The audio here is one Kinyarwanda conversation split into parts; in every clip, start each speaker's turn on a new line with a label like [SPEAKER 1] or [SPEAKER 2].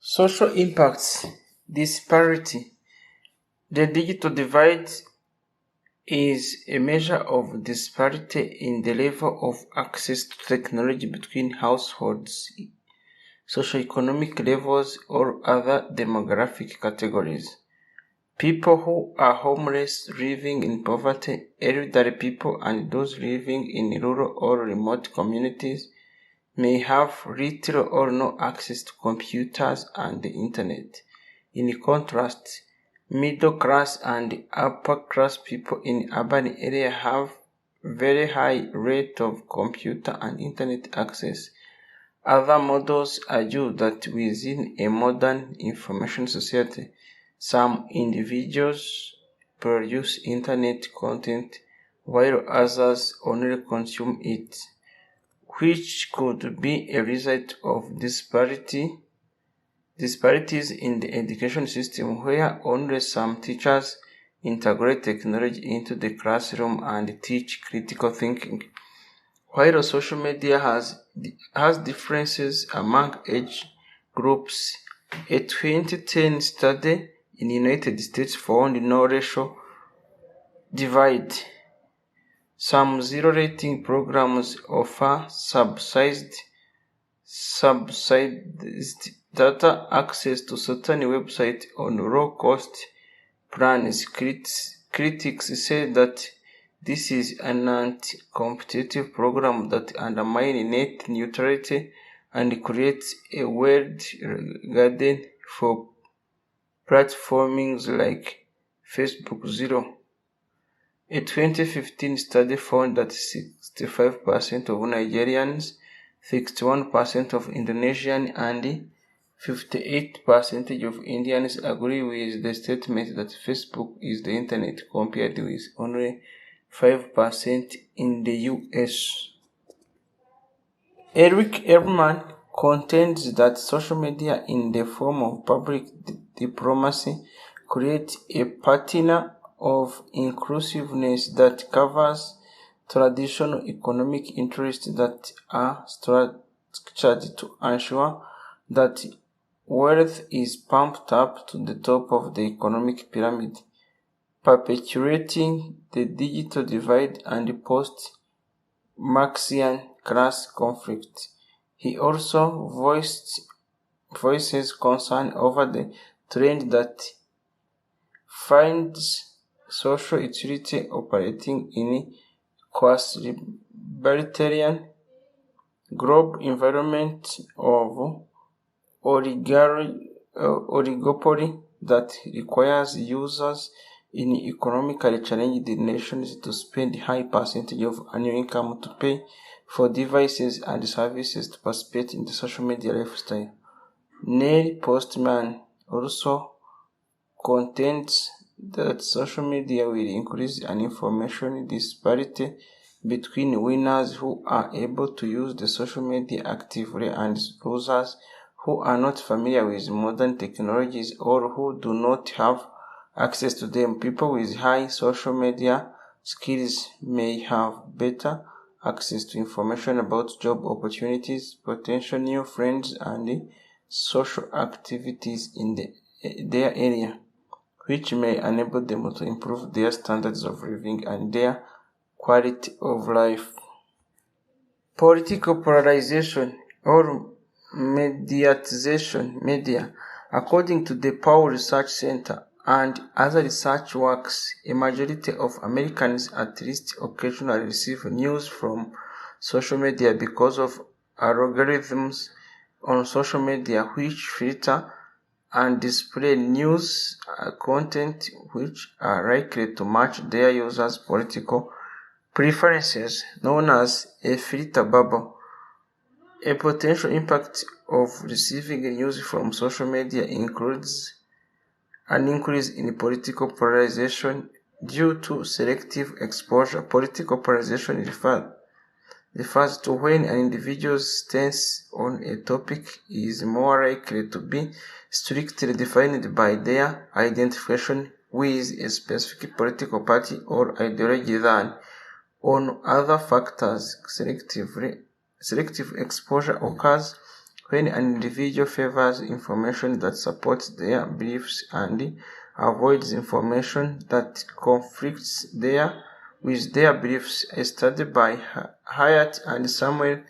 [SPEAKER 1] Social impacts disparity. The digital divide is a measure of disparity in the level of access to technology between households, socioeconomic levels, or other demographic categories. People who are homeless, living in poverty, elderly people, and those living in rural or remote communities may have little or no access to computers and the internet. In contrast, middle class and upper class people in urban areas have very high rate of computer and internet access. Other models argue that within a modern information society, some individuals produce internet content while others only consume it, which could be a result of disparities in the education system where only some teachers integrate technology into the classroom and teach critical thinking. While social media has differences among age groups, a 2010 study in the United States found no racial divide. Some zero-rating programs offer subsidized data access to certain websites on low-cost plans. Critics say that this is an anti-competitive program that undermines net neutrality and creates a walled garden for platforms like Facebook Zero. A 2015 study found that 65% of Nigerians, 61% of Indonesians, and 58% of Indians agree with the statement that Facebook is the internet, compared with only 5% in the US. Eric Ehrman contends that social media in the form of public diplomacy creates a patina of inclusiveness that covers traditional economic interests that are structured to ensure that wealth is pumped up to the top of the economic pyramid, perpetuating the digital divide and post-Marxian class conflict. He also voices concern over the trend that finds social utility operating in quasi-libertarian global environment of oligopoly that requires users in economically challenged nations to spend high percentage of annual income to pay for devices and services to participate in the social media lifestyle. Neil Postman also contends that social media will increase an information disparity between winners who are able to use the social media actively and losers who are not familiar with modern technologies or who do not have access to them. People with high social media skills may have better access to information about job opportunities, potential new friends, and social activities in their area, which may enable them to improve their standards of living and their quality of life. Political polarization or media. According to the Pew Research Center and other research works, a majority of Americans at least occasionally receive news from social media because of algorithms on social media which filter and display news content which are likely to match their users' political preferences, known as a filter bubble. A potential impact of receiving news from social media includes an increase in political polarization due to selective exposure. Political polarization refers to when an individual's stance on a topic is more likely to be strictly defined by their identification with a specific political party or ideology than on other factors. Selective exposure occurs when an individual favors information that supports their beliefs and avoids information that conflicts with their beliefs. A study by Hyatt and Samuel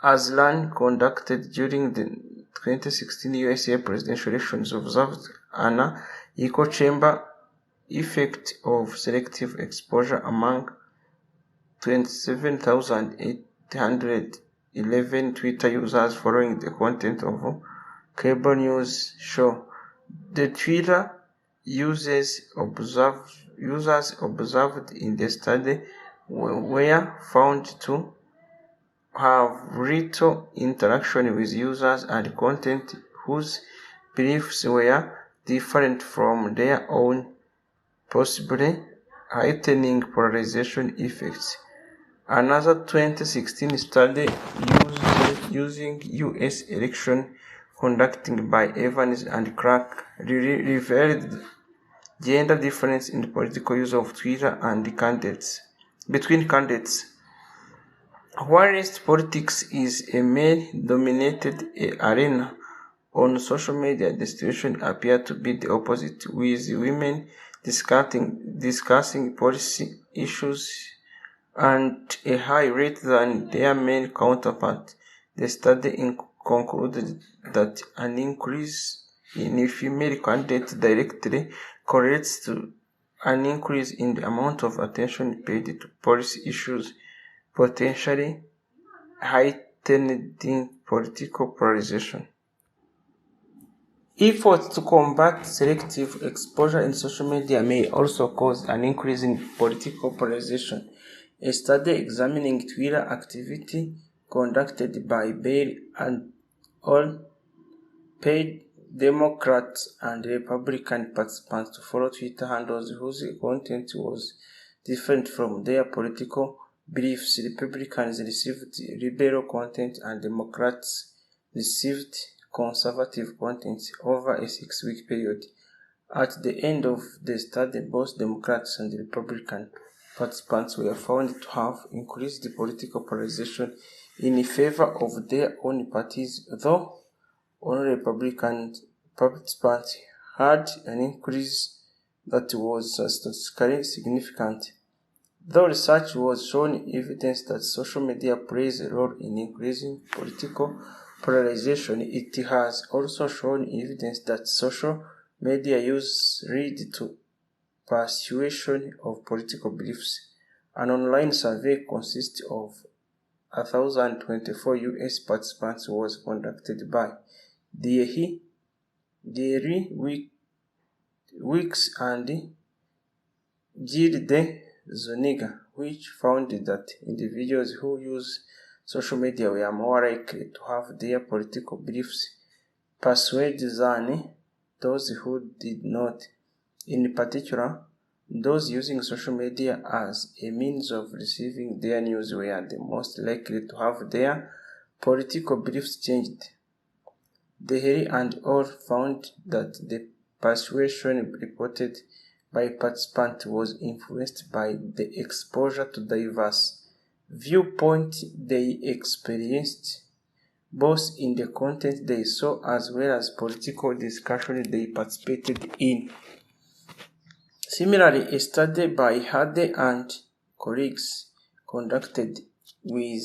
[SPEAKER 1] Aslan conducted during the 2016 USA presidential elections observed an echo chamber effect of selective exposure among 27,811 Twitter users following the content of cable news show. The Twitter users observed in the study were found to have little interaction with users and content whose beliefs were different from their own, possibly heightening polarization effects. Another 2016 study using U.S. election conducted by Evans and Clark revealed gender difference in the political use of Twitter and between candidates. Whilst politics is a male-dominated arena, on social media the situation appears to be the opposite, with women discussing policy issues at a higher rate than their male counterparts. The study concluded that an increase in female candidates directly correlates to an increase in the amount of attention paid to policy issues, potentially heightening political polarization. Efforts to combat selective exposure in social media may also cause an increase in political polarization. A study examining Twitter activity conducted by Bail and all paid Democrats and Republican participants to follow Twitter handles whose content was different from their political beliefs. Republicans received liberal content and Democrats received conservative content over a 6-week period. At the end of the study, both Democrats and Republican participants were found to have increased the political polarization in favor of their own parties, though only Republican participants had an increase that was statistically significant. Though research was showing evidence that social media plays a role in increasing political polarization, it has also shown evidence that social media use lead to persuasion of political beliefs. An online survey consisting of 1,024 US participants was conducted by Diehi, Weeks and Gilde Zuniga, which found that individuals who use social media were more likely to have their political beliefs persuaded than those who did not. In particular, those using social media as a means of receiving their news were the most likely to have their political beliefs changed. Deheri and Orr found that the persuasion reported by participants was influenced by the exposure to diverse viewpoints they experienced, both in the content they saw as well as political discussion they participated in. Similarly, a study by Hardy and colleagues conducted with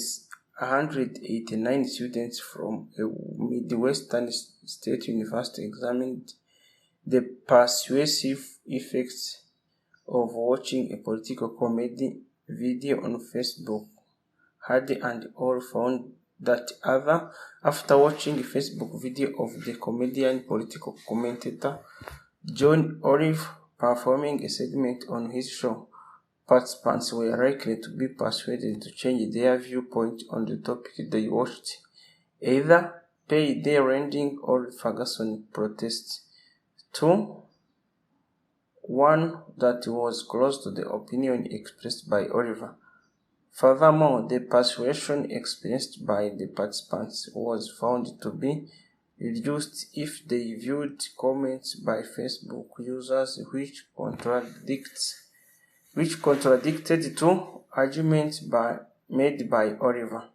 [SPEAKER 1] 189 students from a Midwestern state university examined the persuasive effects of watching a political comedy video on Facebook. Hardy and all found that after watching a Facebook video of the comedian political commentator John Olive performing a segment on his show, participants were likely to be persuaded to change their viewpoint on the topic they watched, either pay their rending or Ferguson protests, to one that was close to the opinion expressed by Oliver. Furthermore, the persuasion experienced by the participants was found to be reduced if they viewed comments by Facebook users which contradicted two arguments made by Oliver.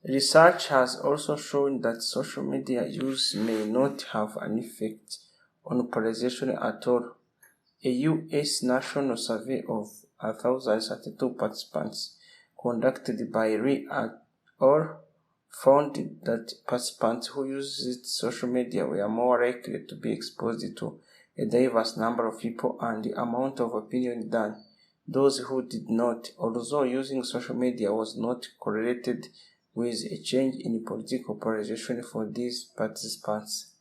[SPEAKER 1] Research has also shown that social media use may not have an effect on polarization at all. A U.S. national survey of 1,032 participants conducted by Lee et al. Found that participants who used social media were more likely to be exposed to a diverse number of people and amount of opinion than those who did not, although using social media was not correlated with a change in political polarization for these participants.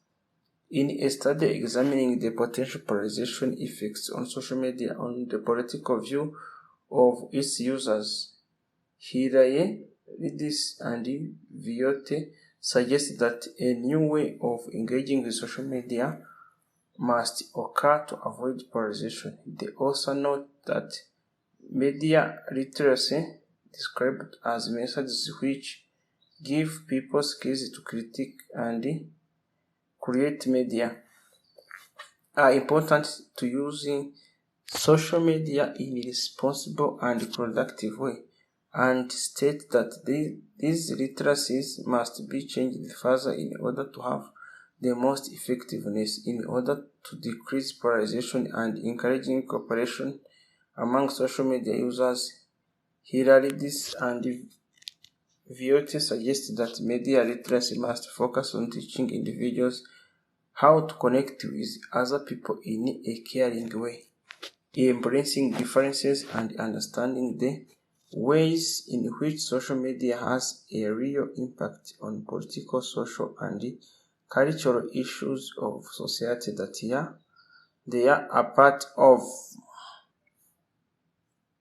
[SPEAKER 1] In a study examining the potential polarization effects on social media on the political view of its users, Hilaridis and Viotti suggest that a new way of engaging with social media must occur to avoid polarization. They also note that media literacy, described as methods which give people skills to critique and create media, are important to using social media in a responsible and productive way, and state that these literacies must be changed further in order to have the most effectiveness in order to decrease polarization and encouraging cooperation among social media users. Hilaridis and Viotti suggest that media literacy must focus on teaching individuals how to connect with other people in a caring way, embracing differences and understanding the ways in which social media has a real impact on political, social, and cultural issues of society that they are a part of.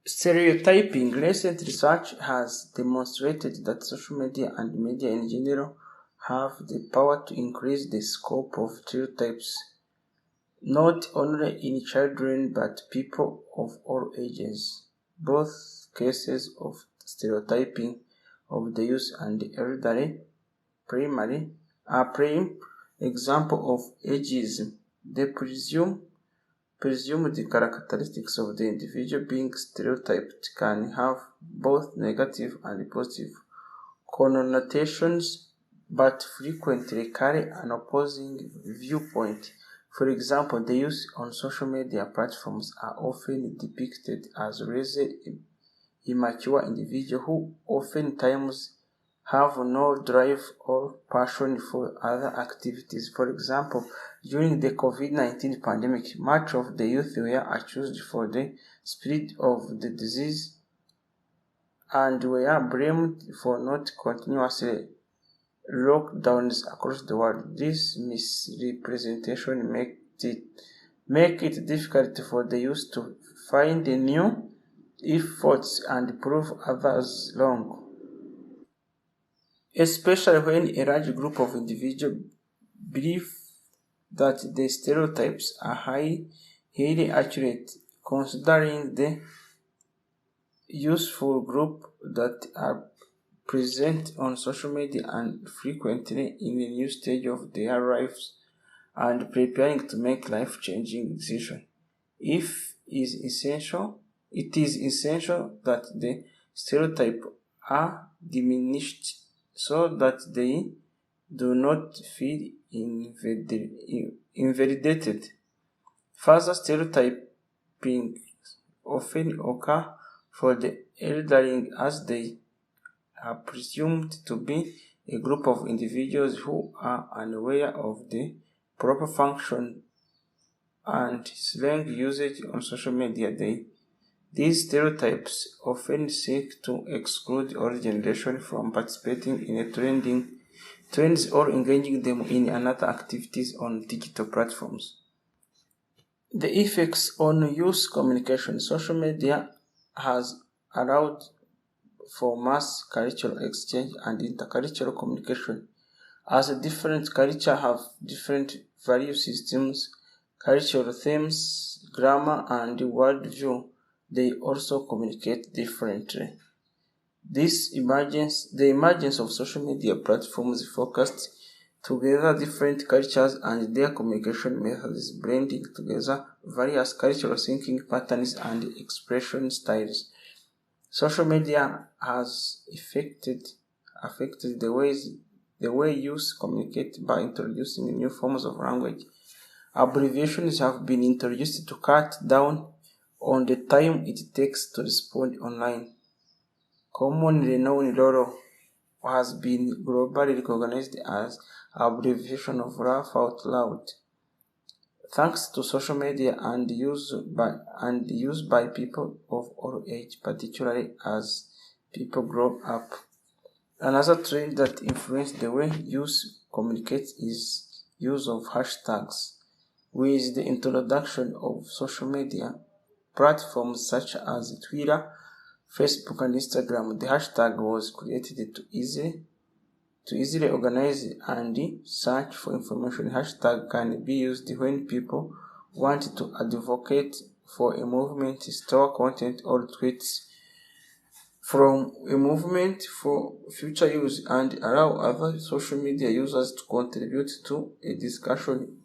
[SPEAKER 1] Stereotyping. Recent research has demonstrated that social media and media in general have the power to increase the scope of stereotypes, not only in children but people of all ages. Both cases of stereotyping of the youth and the elderly primary are prime example of ageism. They presume the characteristics of the individual being stereotyped can have both negative and positive connotations, but frequently carry an opposing viewpoint. For example, the youth on social media platforms are often depicted as lazy, immature individuals who oftentimes have no drive or passion for other activities. For example, during the COVID-19 pandemic, much of the youth were accused for the spread of the disease and were blamed for not continuously lockdowns across the world. This misrepresentation make it difficult for the youth to find new efforts and prove others wrong, especially when a large group of individuals believe that the stereotypes are highly accurate, considering the useful group that are present on social media and frequently in a new stage of their lives and preparing to make life-changing decisions. It is essential that the stereotypes are diminished so that they do not feel invalidated. Further stereotyping often occur for the elderly as they are presumed to be a group of individuals who are unaware of the proper function and slang usage on social media. These stereotypes often seek to exclude all generations from participating in trends or engaging them in another activities on digital platforms. The effects on youth communication. Social media has allowed for mass cultural exchange and intercultural communication. As different cultures have different value systems, cultural themes, grammar, and worldview, they also communicate differently. The emergence of social media platforms focused together different cultures and their communication methods, blending together various cultural thinking patterns and expression styles. Social media has affected the way youth communicate by introducing new forms of language. Abbreviations have been introduced to cut down on the time it takes to respond online. Commonly known LOL has been globally recognized as abbreviation of laugh out loud, thanks to social media and used by people of all age, particularly as people grow up. Another trend that influenced the way youth communicate is use of hashtags. With the introduction of social media platforms such as Twitter, Facebook, and Instagram, the hashtag was created to easily organize and search for information. Hashtag can be used when people want to advocate for a movement, store content, or tweets from a movement for future use, and allow other social media users to contribute to a discussion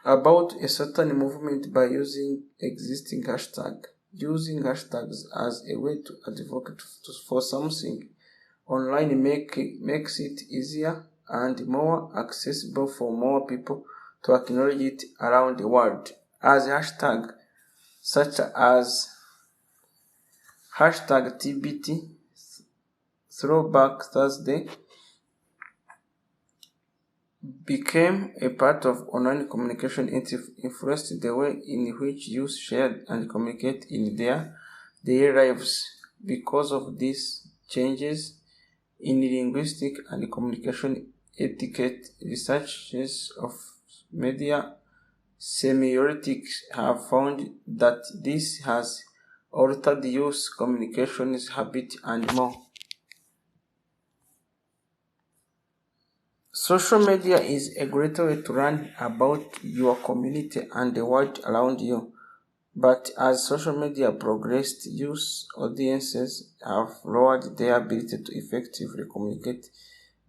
[SPEAKER 1] about a certain movement by using existing hashtag. Using hashtags as a way to advocate for something online makes it easier and more accessible for more people to acknowledge it around the world. As hashtag such as hashtag TBT, Throwback Thursday, became a part of online communication. It influenced the way in which youth share and communicate in their daily lives. Because of these changes in linguistic and communication etiquette, researchers of media semiotics have found that this has altered youth communications habit and more. Social media is a great way to learn about your community and the world around you. But as social media progressed, youth audiences have lowered their ability to effectively communicate.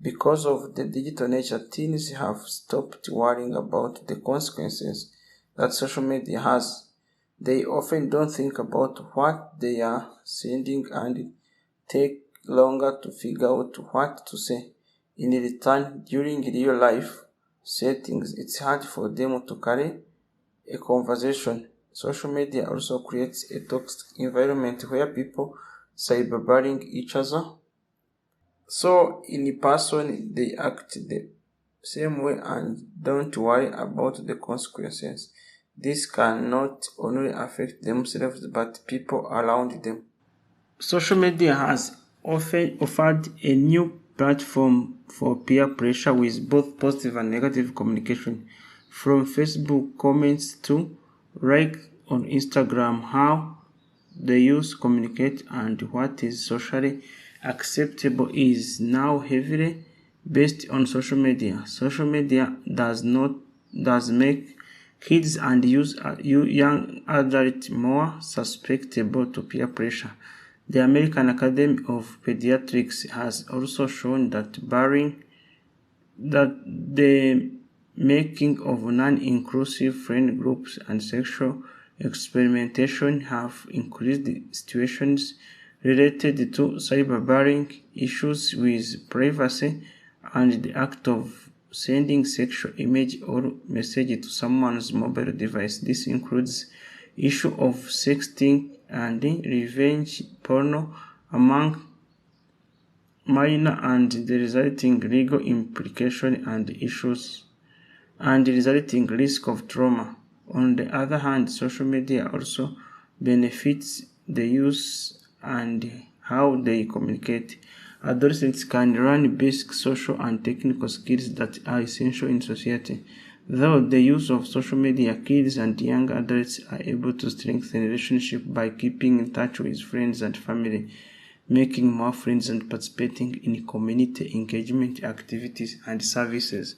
[SPEAKER 1] Because of the digital nature, teens have stopped worrying about the consequences that social media has. They often don't think about what they are sending and take longer to figure out what to say. In return, during real life settings, it's hard for them to carry a conversation. Social media also creates a toxic environment where people cyberbullying each other. So in person, they act the same way and don't worry about the consequences. This can not only affect themselves but people around them. Social media has often offered a new platform for peer pressure with both positive and negative communication. From Facebook comments to like on Instagram, how the youth communicate and what is socially acceptable is now heavily based on social media. Social media does make kids and young adults more susceptible to peer pressure. The American Academy of Pediatrics has also shown that the making of non-inclusive friend groups and sexual experimentation have increased situations related to cyberbullying, issues with privacy, and the act of sending sexual image or message to someone's mobile device. This includes issue of sexting and revenge porno among minor and the resulting legal implication and issues and the resulting risk of trauma. On the other hand, social media also benefits the youth and how they communicate. Adolescents can learn basic social and technical skills that are essential in society. Through the use of social media, kids and young adults are able to strengthen relationships by keeping in touch with friends and family, making more friends and participating in community engagement activities and services.